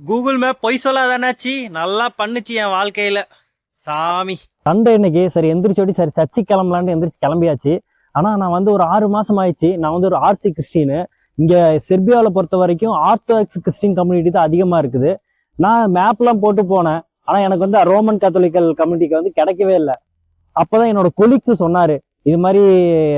Google map பொய் சொல்லாதானாச்சி, நல்லா பண்ணுச்சு என் வாழ்க்கையில சாமி. சண்டே இன்னைக்கு சரி எந்திரிச்சோடி சரி சர்ச்சை கிளம்பலான்னு எந்திரிச்சு கிளம்பியாச்சு. ஆனால் நான் வந்து ஒரு 6 மாதம் ஆயிடுச்சு. நான் வந்து ஒரு ஆர்சி கிறிஸ்டின்னு. இங்கே செர்பியாவில் பொறுத்த வரைக்கும் ஆர்த்தோடாக்ஸ் கிறிஸ்டின் கம்யூனிட்டி தான் அதிகமாக இருக்குது. நான் மேப்லாம் போட்டு போனேன். ஆனால் எனக்கு வந்து ரோமன் கத்தோலிக்கல் கம்யூனிட்டிக்கு வந்து கிடைக்கவே இல்லை. அப்போதான் என்னோட கொலீக்ஸ் சொன்னார், இது மாதிரி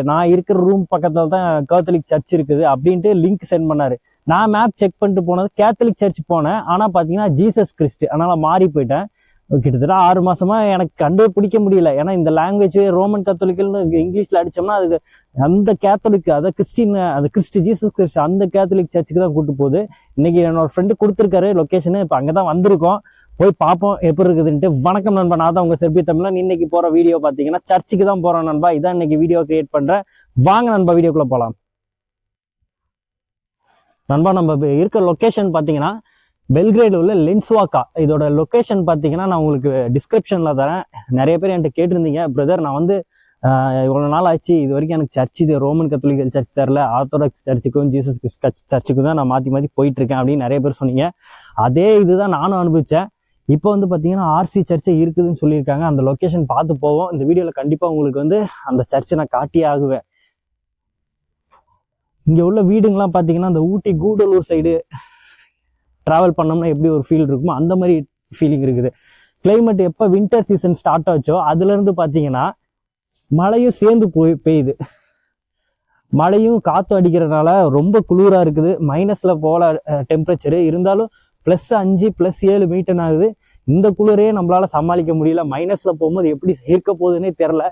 நான் இருக்கிற ரூம் பக்கத்தில் தான் கேத்தலிக் சர்ச் இருக்குது அப்படின்ட்டு லிங்க் சென்ட் பண்ணார். நான் மேப் செக் பண்ணிட்டு போனது கேத்தலிக் சர்ச் போனேன். ஆனால் பார்த்தீங்கன்னா ஜீசஸ் கிறிஸ்ட். அதனால் மாறி போயிட்டேன். கிட்டத்தட்ட 6 மாசமா எனக்கு கண்டே பிடிக்க முடியல. ஏன்னா இந்த லாங்குவேஜ் ரோமன் கத்தோலிக்கல்னு இங்கிலீஷ்ல அடிச்சோம்னா அதுக்கு அந்த கேத்தலிக், அதை கிறிஸ்டின், அது ஜீசஸ் கிறிஸ்ட் அந்த கேத்தலிக் சர்ச்சுக்கு தான் கூட்டு போகுது. இன்னைக்கு என்னோட ஃப்ரெண்டு கொடுத்துருக்காரு லொக்கேஷனு. இப்போ அங்கதான் வந்திருக்கோம். போய் பார்ப்போம் எப்படி இருக்குதுன்ட்டு. வணக்கம் நண்பா, நான் தான் உங்க செர்பிய தமிழன். இன்னைக்கு போற வீடியோ பாத்தீங்கன்னா சர்ச்சுக்கு தான் போறோம் நண்பா. இதான் இன்னைக்கு வீடியோ கிரியேட் பண்றேன். வாங்க நண்பா வீடியோக்குள்ள போலாம். நண்பா நம்ம இருக்கிற லொக்கேஷன் பாத்தீங்கன்னா பெல்கிரேடு உள்ள லென்ஸ்வாக்கா. இதோட லொக்கேஷன் பார்த்தீங்கன்னா நான் உங்களுக்கு டிஸ்கிரிப்ஷனில் தரேன். நிறைய பேர் என்கிட்ட கேட்டிருந்தீங்க, பிரதர் நான் வந்து இவ்வளோ நாள் ஆச்சு, இது வரைக்கும் எனக்கு சர்ச், இது ரோமன் கத்தோலிக்கல் சர்ச் தரல, ஆர்த்தோடாக்ஸ் சர்ச்சுக்கும் ஜீசஸ் சர்ச்சுக்கும் தான் நான் மாற்றி மாற்றி போயிட்டு இருக்கேன் அப்படின்னு நிறைய பேர் சொன்னீங்க. அதே இதுதான் நானும் அனுபவித்தேன். இப்போ வந்து பார்த்தீங்கன்னா ஆர்சி சர்ச்சை இருக்குதுன்னு சொல்லியிருக்காங்க. அந்த லொக்கேஷன் பார்த்து போவோம். இந்த வீடியோவில் கண்டிப்பாக உங்களுக்கு வந்து அந்த சர்ச்சை நான் காட்டியே ஆகுவேன். இங்கே உள்ள வீடுங்கெல்லாம் பார்த்தீங்கன்னா அந்த ஊட்டி கூடலூர் சைடு ட்ராவல் பண்ணோம்னா எப்படி ஒரு ஃபீல் இருக்குமோ அந்த மாதிரி ஃபீலிங் இருக்குது. கிளைமேட் எப்போ வின்டர் சீசன் ஸ்டார்ட் ஆச்சோ அதுலேருந்து பார்த்தீங்கன்னா மழையும் சேர்ந்து பெய்யுது. மழையும் காற்று அடிக்கிறதுனால ரொம்ப குளிராக இருக்குது. மைனஸில் போல டெம்பரேச்சரு இருந்தாலும் +5 +7 மீட்டர் ஆகுது. இந்த குளிரே நம்மளால சமாளிக்க முடியல. மைனஸில் போகும்போது எப்படி இருக்க போகுதுன்னே தெரில.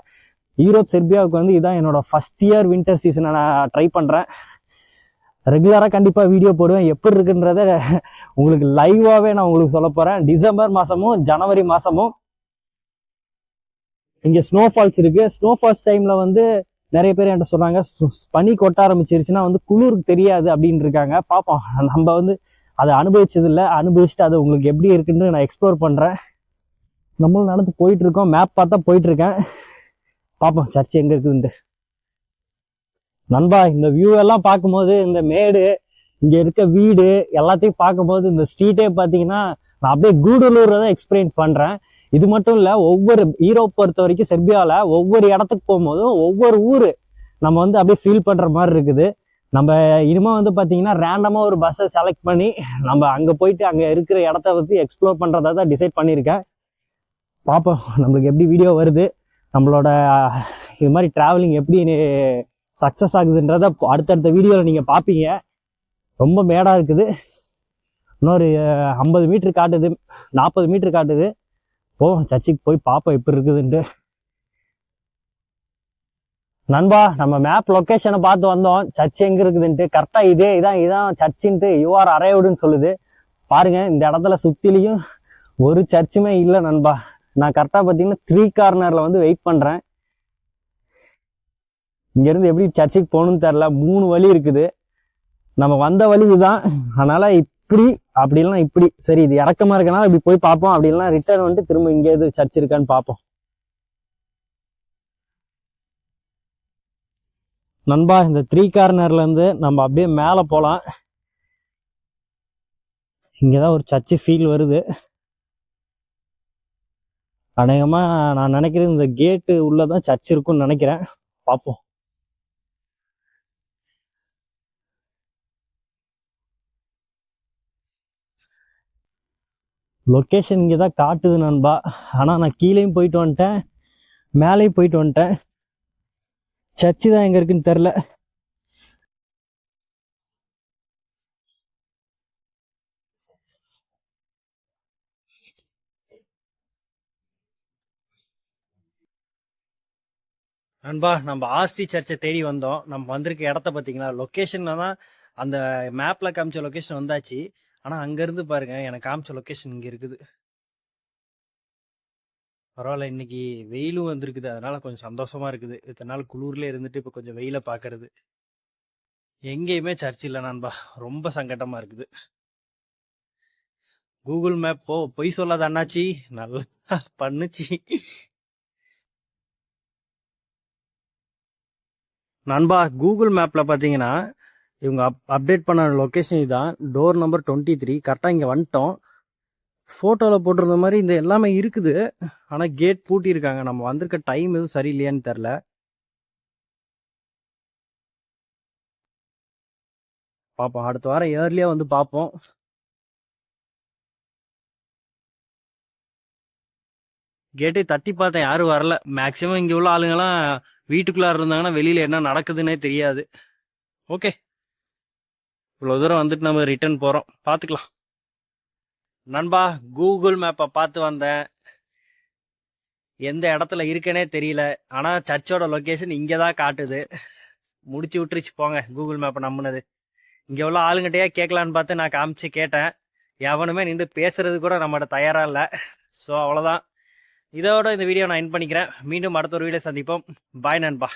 யூரோப் செர்பியாவுக்கு வந்து இதான் என்னோட ஃபர்ஸ்ட் இயர் வின்டர் சீசனை நான் ட்ரை பண்ணுறேன். ரெகுலராக கண்டிப்பாக வீடியோ போடுவேன். எப்படி இருக்குன்றத உங்களுக்கு லைவாகவே நான் உங்களுக்கு சொல்ல போகிறேன். டிசம்பர் மாதமும் ஜனவரி மாதமும் இங்கே ஸ்னோஃபால்ஸ் இருக்குது. ஸ்னோஃபால்ஸ் டைமில் வந்து நிறைய பேர் என்கிட்ட சொன்னாங்க, பனி கொட்ட ஆரம்பிச்சிருச்சுன்னா வந்து குளிருக்கு தெரியாது அப்படின்னு இருக்காங்க. பார்ப்போம். நம்ம வந்து அதை அனுபவிச்சதில்லை. அனுபவிச்சுட்டு அதை உங்களுக்கு எப்படி இருக்குன்னு நான் எக்ஸ்ப்ளோர் பண்ணுறேன். நம்மளும் நடந்து போயிட்டுருக்கோம். மேப் பார்த்தா போயிட்டுருக்கேன். பார்ப்போம் சர்ச் எங்கே இருக்குதுன்ட்டு. நண்பா இந்த வியூ எல்லாம் பார்க்கும்போது, இந்த மேடு, இங்க இருக்க வீடு எல்லாத்தையும் பார்க்கும்போது, இந்த ஸ்ட்ரீட்டே பார்த்தீங்கன்னா நான் அப்படியே கூடலூர் தான் எக்ஸ்பீரியன்ஸ் பண்றேன். இது மட்டும் இல்ல, ஒவ்வொரு யூரோப் பொறுத்த வரைக்கும் செர்பியாவில் ஒவ்வொரு இடத்துக்கு போகும்போதும் ஒவ்வொரு ஊர் நம்ம வந்து அப்படியே ஃபீல் பண்ற மாதிரி இருக்குது. நம்ம இனிமே வந்து பார்த்தீங்கன்னா ரேண்டமா ஒரு பஸ்ஸை செலக்ட் பண்ணி நம்ம அங்கே போயிட்டு அங்கே இருக்கிற இடத்த வந்து எக்ஸ்ப்ளோர் பண்றதா தான் டிசைட் பண்ணியிருக்கேன். பார்ப்போம் நம்மளுக்கு எப்படி வீடியோ வருது, நம்மளோட இது மாதிரி டிராவலிங் எப்படி சக்ஸஸ் ஆகுதுன்றத அடுத்தடுத்த வீடியோவில் நீங்கள் பார்ப்பீங்க. ரொம்ப மேடாக இருக்குது. இன்னொரு 50 மீட்டர் காட்டுது, 40 மீட்டர் காட்டுது. சர்ச்சுக்கு போய் பார்ப்போம் எப்படி இருக்குதுன்ட்டு. நண்பா நம்ம மேப் லொக்கேஷனை பார்த்து வந்தோம், சர்ச் எங்கே இருக்குதுன்ட்டு. கரெக்டாக இதான் சர்ச்சுன்ட்டு யூஆர் அரைவ்டுன்னு சொல்லுது. பாருங்க இந்த இடத்துல சுற்றிலையும் ஒரு சர்ச்சுமே இல்லை நண்பா. நான் கரெக்டாக பார்த்தீங்கன்னா 3 கார்னரில் வந்து வெயிட் பண்ணுறேன். இங்கேருந்து எப்படி சர்ச்சுக்கு போகணும்னு தெரில. 3 வழி இருக்குது. நம்ம வந்த வழி இதுதான். அதனால இப்படி அப்படி இல்லைனா இப்படி. சரி இது இறக்கமா இருக்கனால இப்படி போய் பார்ப்போம். அப்படி இல்லைனா ரிட்டர்ன் வந்துட்டு திரும்ப இங்கே எது சர்ச் இருக்கான்னு பார்ப்போம். நண்பா இந்த 3 கார்னர்ல இருந்து நம்ம அப்படியே மேலே போகலாம். இங்கேதான் ஒரு சர்ச்சு ஃபீல் வருது. அநேகமா நான் நினைக்கிறேன் இந்த கேட்டு உள்ளதான் சர்ச் இருக்கும்னு நினைக்கிறேன். பார்ப்போம். லொக்கேஷன் இங்கே தான் காட்டுது நண்பா. ஆனால் நான் கீழேயும் போயிட்டு வந்துட்டேன், மேலேயும் போயிட்டு வந்துட்டேன். சர்ச்சு தான் எங்கே இருக்குன்னு தெரில. நண்பா நம்ம ஆர்சி சர்ச்சை தேடி வந்தோம். நம்ம வந்திருக்க இடத்த பார்த்தீங்களா, லொக்கேஷன்ல தான் அந்த மேப்ல காமிச்ச லொக்கேஷன் வந்தாச்சு. ஆனால் அங்கேருந்து பாருங்க எனக்கு காமிச்ச லொக்கேஷன் இங்கே இருக்குது. பரவாயில்ல, இன்னைக்கு வெயிலும் வந்திருக்குது. அதனால கொஞ்சம் சந்தோஷமா இருக்குது. இத்தனை நாள் குளூர்ல இருந்துட்டு இப்போ கொஞ்சம் வெயில பார்க்கறது. எங்கேயுமே சர்ச் இல்லை நண்பா, ரொம்ப சங்கடமா இருக்குது. கூகுள் மேப் பொய் சொல்லாத அண்ணாச்சி, நல்லா பண்ணுச்சு நண்பா. கூகுள் மேப்ல பார்த்தீங்கன்னா இவங்க அப்டேட் பண்ண லொக்கேஷன் இதுதான். Door number 23. கரெக்டாக இங்கே வந்துட்டோம். ஃபோட்டோவில் போட்டிருந்த மாதிரி இந்த எல்லாமே இருக்குது. ஆனால் கேட் பூட்டியிருக்காங்க. நம்ம வந்திருக்க டைம் எதுவும் சரியில்லையான்னு தெரில. பார்ப்போம், அடுத்த வாரம் ஏர்லியாக வந்து பார்ப்போம். கேட்டை தட்டி பார்த்தேன், யாரும் வரல. மேக்ஸிமம் இங்கே உள்ள ஆளுங்கெல்லாம் வீட்டுக்குள்ளார இருந்தாங்கன்னா வெளியில் என்ன நடக்குதுன்னே தெரியாது. ஓகே, இவ்வளோ தூரம் வந்துட்டு நம்ம ரிட்டர்ன் போகிறோம், பார்த்துக்கலாம். நண்பா, கூகுள் மேப்பை பார்த்து வந்தேன். எந்த இடத்துல இருக்கேனே தெரியல. ஆனால் சர்ச்சோட லொக்கேஷன் இங்கே தான் காட்டுது. முடிச்சு விட்டுருச்சு போங்க கூகுள் மேப்பை நம்பினது. இங்கே உள்ள ஆளுங்கிட்டே கேட்கலான்னு பார்த்து நான் காமிச்சு கேட்டேன். எவனுமே நின்று பேசுறது கூட நம்மகிட்ட தயாராக இல்லை. ஸோ அவ்வளோதான். இதோட இந்த வீடியோ நான் எண்ட் பண்ணிக்கிறேன். மீண்டும் அடுத்த ஒரு வீடியோ சந்திப்போம். பாய் நண்பா.